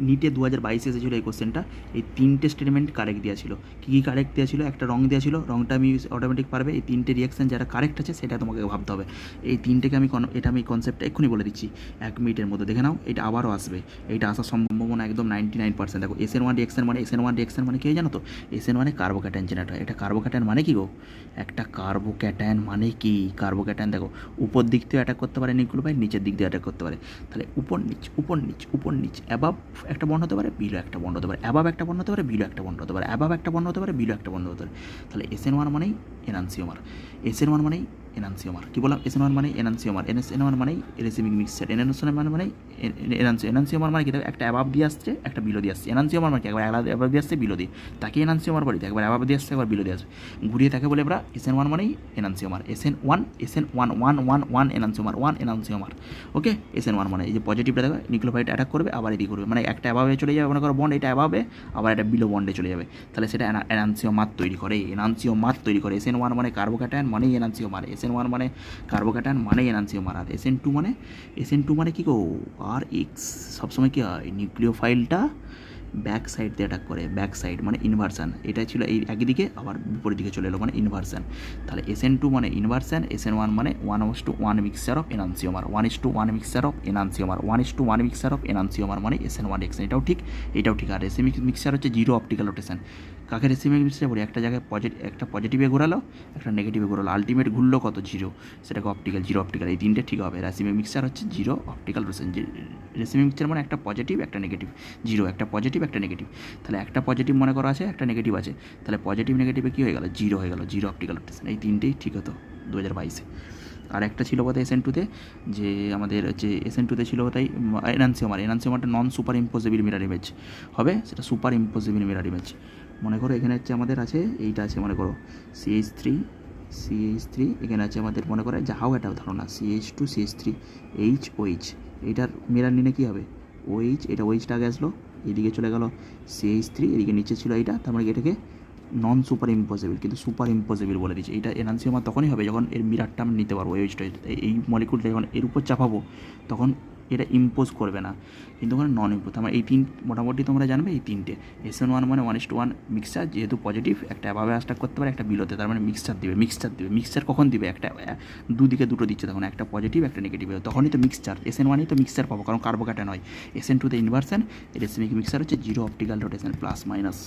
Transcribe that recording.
নিটে 2022 এসেছিলো এই কোশ্চেনটা। এই 3টে স্টেটমেন্ট কারেক্ট দেওয়া ছিল। কী কী কারেক্ট দেওয়া ছিল? একটা রং দেওয়া ছিল, রংটা আমি অটোমেটিক পারবে। এই 3টে রিয়াকশান যারা কারেক্ট আছে সেটা তোমাকে ভাবতে হবে। এই 3টেকে আমি কনসেপ্টটা এক্ষুনি বলে দিচ্ছি 1 মিনিটের মধ্যে, দেখে নাও। এটা আবারও আসবে, এইটা আসার সম্ভাবনা একদম 99%। দেখো SN1 রিয়াকশান মানে কি জানো তো? SN1 কার্বোক্যাটায়ন জেনারেট হয়। এটা কার্বোক্যাটায়ন মানে কি গো? একটা কার্বোক্যাটায়ন মানে কি? কার্বোক্যাটায়ন দেখো উপর দিক থেকে অ্যাটাক করতে পারে নিউক্লিওফাইল, নিচের দিক দিয়ে অ্যাটাক করতে পারে। তাহলে উপর নিচ অ্যাবাভ একটা বন্ড হতে পারে, বিলো একটা বন্ড হতে পারে, অ্যাবাভ একটা বন্ড হতে পারে, বিলো একটা বন্ড হতে পারে, অ্যাবাভ একটা বন্ড হতে পারে, বিলো একটা বন্ড হতে পারে। তাহলে SN1 মানেই এনানসিওমার। SN1 মানেই এনানসিওমার। কী বললাম? SN1 মানেই এনানসিওমার। SN1 মানেই রেসিমিক মিক্সচার। এনানসিওমার মানেই এনানসিওমার মানে কি? একটা অ্যাবাভ দিয়ে আসছে, একটা বিলো দিয়ে আসছে। এনানসিওমার মানে কি? একবার অ্যাবাভ দিয়ে আসছে, বিলো দিয়ে, তাকে এনানসিওমার বলি। একবার অ্যাবাভ দিয়ে আসছে, একবার বিলো দিয়ে আসছে, ঘুরিয়ে তাকে বলে আমরা SN1 মানেই এনানসিওমার। SN1 enantiomer, 1 enantiomer. ওকে, SN1 মানে এই যে পজিটিভটা দেখো নিউক্লিওফাইল অ্যাটাক করবে, আবার এদিকে করবে, মানে একটা অ্যাবাভে চলে যাবে, মনে করো বন্ড, এটা অ্যাবাভে, আবার একটা বিলো বন্ডে চলে যাবে। তাহলে সেটা এনানসিওমার তৈরি করে। SN1 মানে কার্বোক্যাটায়ন মানেই এনানসিওমার। SN1 মানে কার্বোক্যাটায়ন মানেই এনানসিওমার। আর SN2 মানে কি গো? RX সবসময় কী হয়? নিউক্লিওফাইলটা ব্যাক সাইড দিয়ে অ্যাটাক করে। ব্যাক সাইড মানে ইনভার্সান। এটা ছিল এই একই দিকে, আবার বিপরীত দিকে চলে এলো, মানে ইনভার্সান। তাহলে SN2 মানে ইনভার্সান, SN1 মানে 1:1 mixture of enantiomer, 1:1 mixture of enantiomer, 1:1 mixture of enantiomer মানে SN1 রিঅ্যাকশন। এটাও ঠিক। আর রেসিমিক মিক্সচার হচ্ছে জিরো অপটিক্যাল রোটেশন। কাকে রেসিমিক মিক্সচার বলি? একটা জায়গায় একটা পজিটিভে ঘোরালো, একটা নেগেটিভে ঘোরালো, আলটিমেট ঘুরলো কত? জিরো। সেটাকে জিরো অপটিক্যাল, এই 3টে ঠিক হবে। রেসিমিক মিক্সচার হচ্ছে zero optical rotation. Racemic mixture মানে একটা পজিটিভ, একটা নেগেটিভ, জিরো, একটা পজিটিভ, একটা নেগেটিভ। তাহলে একটা পজিটিভ মনে করা আছে, একটা নেগেটিভ আছে, তাহলে পজিটিভ নেগেটিভে কী হয়ে গেল? জিরো হয়ে গেল, জিরো অপটিক্যাল রোটেশন। এই 3টেই ঠিক হতো 2022-এ। আর একটা ছিল বোধহয় SN2-তে, যে আমাদের যে SN2-তে ছিল বোধহয় এনানসিওমারটা নন সুপার ইম্পোজেবল মিরার ইমেজ হবে, সেটা সুপার ইম্পোজেবল মিরার ইমেজ। মনে করো এখানে হচ্ছে আমাদের আছে, এইটা আছে মনে করো CH3, এখানে আছে আমাদের মনে করো যাহাও একটা ধারণা CH2 CH3 OH। এইটার মিরার নিলে কী হবে? OH, এটা OH-টা আগে আসলো, এদিকে চলে গেল CH3, এদিকে নিচে ছিল এইটা, তার মানে এটাকে নন সুপার ইম্পসিবল, কিন্তু সুপার ইম্পসিবল বলে দিচ্ছে। এটা এনানসিওমার তখনই হবে যখন এর মিরারটা আমি নিতে পারবো। এই মলিকুলটা যখন এর উপর চাপাবো তখন এটা ইম্পোজ করবে না, কিন্তু ওখানে নন ইম্পোজ। আমার এই মোটামুটি তোমরা জানবে এই 3টে। SN1 মানে 1:1 মিক্সচার, যেহেতু পজিটিভ, একটা অ্যাভাবে অ্যাটাক করতে পারে, একটা বিলোতে, তার মানে মিক্সচার দিবে। মিক্সচার কখন দিবে? একটা দুদিকে দুটো দিচ্ছে তখন, একটা পজিটিভ, একটা নেগেটিভ, তখনই তো মিক্সচার। SN1-এই তো মিক্সচার পাবো, কারণ কার্বোক্যাটায়ন হয়। SN2-তে ইনভার্সান, রেসিমিক মিক্সচার হচ্ছে zero optical rotation, plus minus.